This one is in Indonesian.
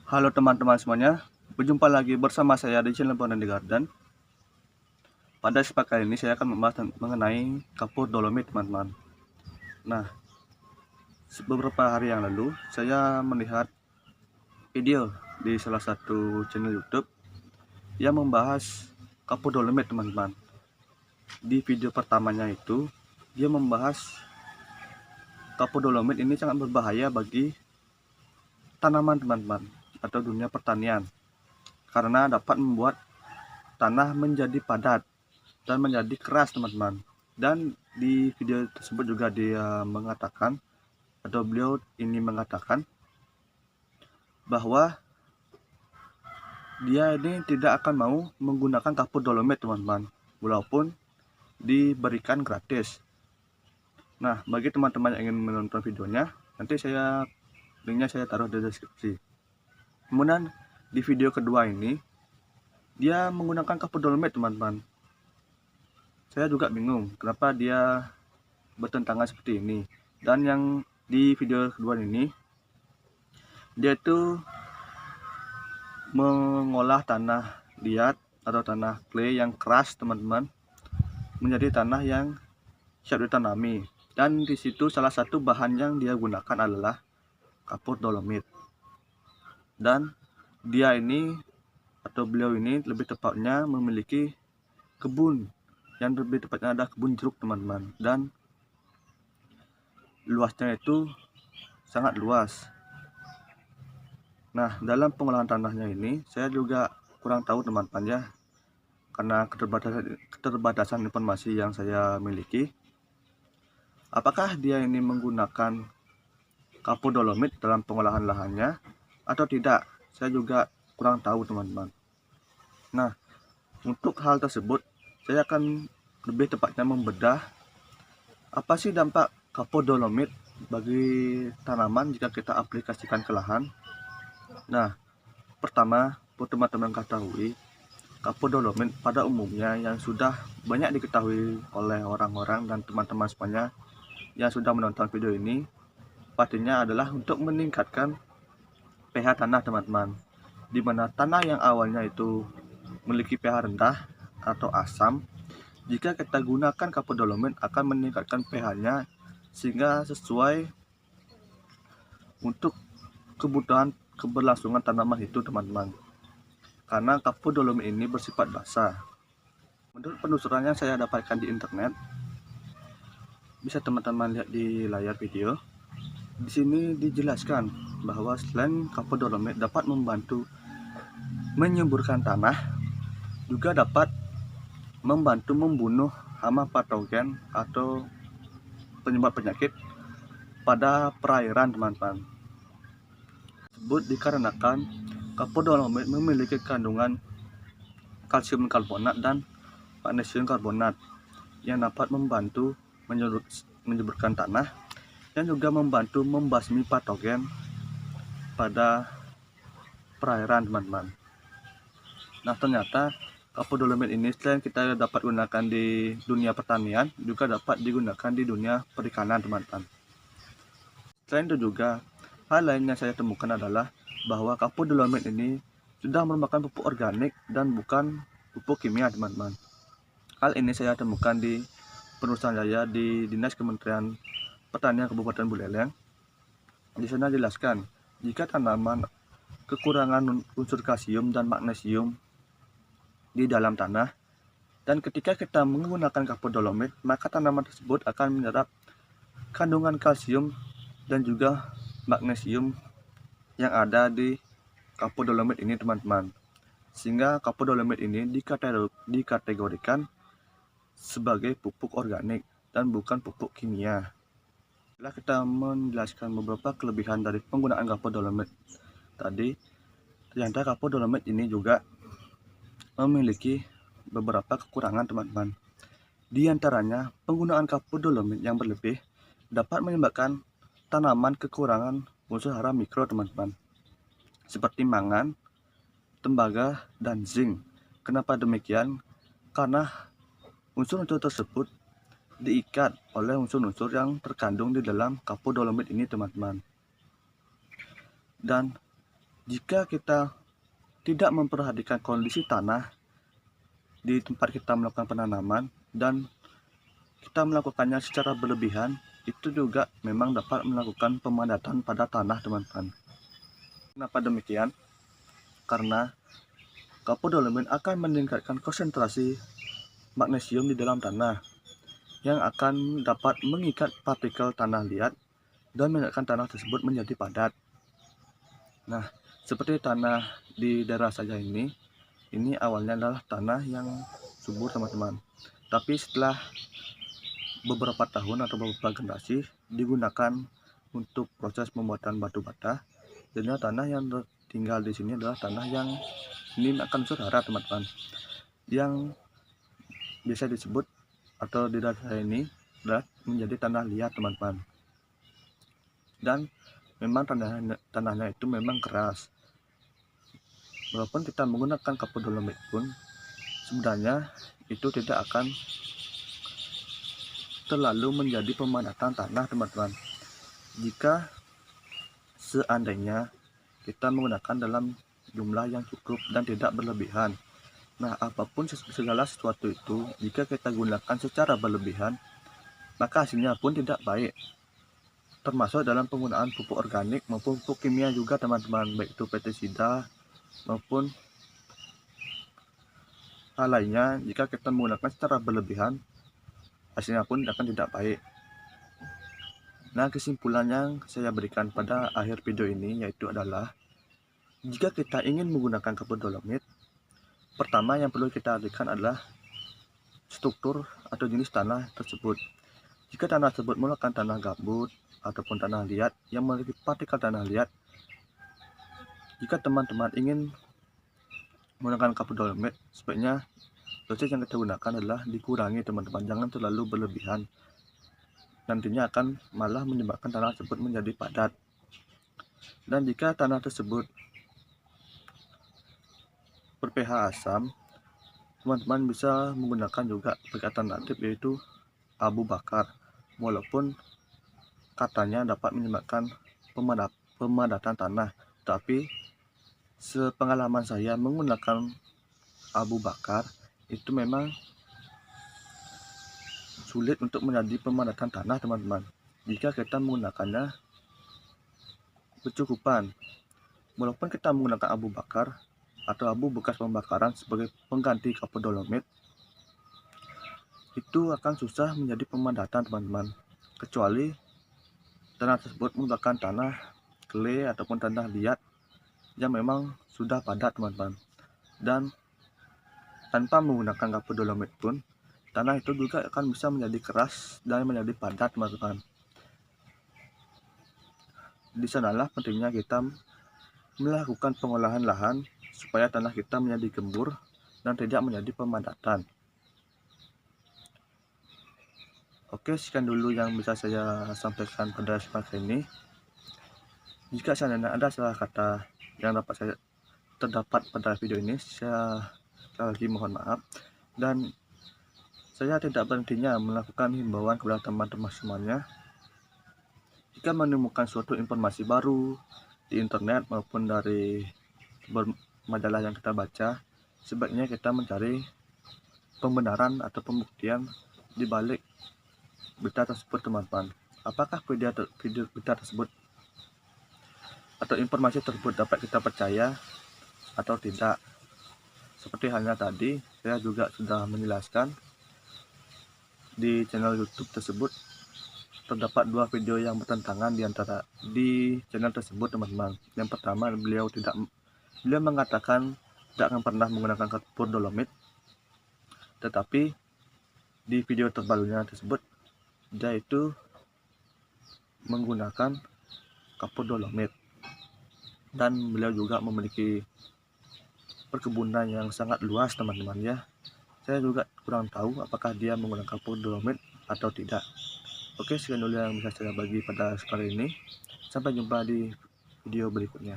Halo teman-teman semuanya, berjumpa lagi bersama saya di channel Bondan di Garden. Pada kesempatan kali ini saya akan membahas mengenai kapur dolomit teman-teman. Nah, beberapa hari yang lalu saya melihat video di salah satu channel YouTube yang membahas kapur dolomit teman-teman. Di video pertamanya itu dia membahas kapur dolomit ini sangat berbahaya bagi tanaman teman-teman atau dunia pertanian karena dapat membuat tanah menjadi padat dan menjadi keras teman-teman. Dan di video tersebut juga dia mengatakan atau beliau ini mengatakan bahwa dia ini tidak akan mau menggunakan kapur dolomit teman-teman walaupun diberikan gratis. Nah, bagi teman-teman yang ingin menonton videonya, nanti linknya saya taruh di deskripsi. Kemudian di video kedua ini dia menggunakan kapur dolomit teman-teman. Saya juga bingung kenapa dia bertentangan seperti ini. Dan yang di video kedua ini dia itu mengolah tanah liat atau tanah clay yang keras teman-teman menjadi tanah yang siap ditanami. Dan di situ salah satu bahan yang dia gunakan adalah kapur dolomit. Dan dia ini atau beliau ini lebih tepatnya memiliki kebun yang lebih tepatnya ada kebun jeruk teman-teman, dan luasnya itu sangat luas. Nah, dalam pengolahan tanahnya ini saya juga kurang tahu teman-teman ya, karena keterbatasan informasi yang saya miliki. Apakah dia ini menggunakan kapur dolomit dalam pengolahan lahannya atau tidak? Saya juga kurang tahu teman-teman. Nah, untuk hal tersebut saya akan lebih tepatnya membedah apa sih dampak kapur dolomit bagi tanaman jika kita aplikasikan ke lahan. Nah, pertama, teman-teman ketahui kapur dolomit pada umumnya yang sudah banyak diketahui oleh orang-orang dan teman-teman semuanya yang sudah menonton video ini, pastinya adalah untuk meningkatkan pH tanah teman-teman, di mana tanah yang awalnya itu memiliki pH rendah atau asam, jika kita gunakan kapur dolomit akan meningkatkan pH-nya sehingga sesuai untuk kebutuhan keberlangsungan tanaman itu teman-teman. Karena kapur dolomit ini bersifat basah. Menurut penelusuran yang saya dapatkan di internet, bisa teman-teman lihat di layar video. Di sini dijelaskan bahwa selain kapur dolomit dapat membantu menyuburkan tanah, juga dapat membantu membunuh hama patogen atau penyebab penyakit pada perairan teman-teman. Tersebut dikarenakan kapur dolomit memiliki kandungan kalsium karbonat dan magnesium karbonat yang dapat membantu menyuburkan tanah dan juga membantu membasmi patogen pada perairan teman-teman. Nah, ternyata kapur dolomit ini selain kita dapat gunakan di dunia pertanian, juga dapat digunakan di dunia perikanan teman-teman. Selain itu juga hal lain yang saya temukan adalah bahwa kapur dolomit ini sudah merupakan pupuk organik dan bukan pupuk kimia teman-teman. Hal ini saya temukan di penelusuran saya di Dinas Kementerian Pertanian Kabupaten Buleleng. Di sana jelaskan jika tanaman kekurangan unsur kalsium dan magnesium di dalam tanah, dan ketika kita menggunakan kapur dolomit, maka tanaman tersebut akan menyerap kandungan kalsium dan juga magnesium yang ada di kapur dolomit ini teman-teman, sehingga kapur dolomit ini dikategorikan sebagai pupuk organik dan bukan pupuk kimia. Setelah kita menjelaskan beberapa kelebihan dari penggunaan kapur dolomit tadi, ternyata kapur dolomit ini juga memiliki beberapa kekurangan teman-teman. Di antaranya, penggunaan kapur dolomit yang berlebih dapat menyebabkan tanaman kekurangan unsur hara mikro teman-teman, seperti mangan, tembaga, dan zinc. Kenapa demikian? Karena unsur-unsur tersebut diikat oleh unsur-unsur yang terkandung di dalam kapur dolomit ini teman-teman. Dan Jika kita tidak memperhatikan kondisi tanah di tempat kita melakukan penanaman dan kita melakukannya secara berlebihan, itu juga memang dapat melakukan pemadatan pada tanah, teman-teman. Kenapa demikian? Karena kapur dolomit akan meningkatkan konsentrasi magnesium di dalam tanah yang akan dapat mengikat partikel tanah liat dan menjadikan tanah tersebut menjadi padat. Nah, seperti tanah di daerah saya ini awalnya adalah tanah yang subur, teman-teman. Tapi setelah beberapa tahun atau beberapa generasi digunakan untuk proses pembuatan batu bata, jadinya tanah yang tinggal di sini adalah tanah yang ini akan saudara, teman-teman, yang bisa disebut atau di daerah saya ini adalah menjadi tanah liat, teman-teman. Dan memang tanahnya itu memang keras. Walaupun kita menggunakan kapur dolomit pun sebenarnya itu tidak akan terlalu menjadi pemadatan tanah, teman-teman, jika seandainya kita menggunakan dalam jumlah yang cukup dan tidak berlebihan. Nah, apapun segala sesuatu itu jika kita gunakan secara berlebihan, maka hasilnya pun tidak baik, termasuk dalam penggunaan pupuk organik maupun pupuk kimia juga, teman-teman, baik itu pestisida maupun hal lainnya. Jika kita menggunakan secara berlebihan, hasilnya pun akan tidak baik. Nah, kesimpulan yang saya berikan pada akhir video ini yaitu adalah jika kita ingin menggunakan kapur dolomit, pertama yang perlu kita perhatikan adalah struktur atau jenis tanah tersebut. Jika tanah tersebut merupakan tanah gambut ataupun tanah liat yang memiliki partikel tanah liat, jika teman-teman ingin menggunakan kapur dolomit, sebaiknya dosis yang kita gunakan adalah dikurangi, teman-teman, jangan terlalu berlebihan. Nantinya akan malah menyebabkan tanah tersebut menjadi padat. Dan jika tanah tersebut ber-pH asam, teman-teman bisa menggunakan juga alternatif yaitu abu bakar, walaupun katanya dapat menyebabkan pemadatan tanah, tapi sepengalaman saya menggunakan abu bakar itu memang sulit untuk menjadi pemadatan tanah, teman-teman, jika kita menggunakannya bercukupan. Walaupun kita menggunakan abu bakar atau abu bekas pembakaran sebagai pengganti kapur dolomit, itu akan susah menjadi pemadatan, teman-teman, kecuali tanah tersebut merupakan tanah clay ataupun tanah liat yang memang sudah padat, teman-teman. Dan tanpa menggunakan kapur dolomit pun tanah itu juga akan bisa menjadi keras dan menjadi padat, teman-teman. Di sanalah pentingnya kita melakukan pengolahan lahan supaya tanah kita menjadi gembur dan tidak menjadi pemadatan. Oke, sekian dulu yang bisa saya sampaikan pada kesempatan ini. Jika seandainya ada salah kata yang terdapat pada video ini, saya sekali lagi mohon maaf. Dan saya tidak berhentinya melakukan himbauan kepada teman-teman semuanya. Jika menemukan suatu informasi baru di internet maupun dari majalah yang kita baca, sebaiknya kita mencari pembenaran atau pembuktian di balik berita tersebut, teman-teman. Apakah berita tersebut atau informasi tersebut dapat kita percaya atau tidak? Seperti halnya tadi, saya juga sudah menjelaskan di channel YouTube tersebut terdapat dua video yang bertentangan di channel tersebut, teman-teman. Yang pertama, beliau mengatakan tidak akan pernah menggunakan kapur dolomit, tetapi di video terbarunya tersebut dia itu menggunakan kapur dolomit, dan beliau juga memiliki perkebunan yang sangat luas, teman-teman, ya. Saya juga kurang tahu apakah dia menggunakan kapur dolomit atau tidak. Oke, sekian dulu yang bisa saya bagi pada kali ini. Sampai jumpa di video berikutnya.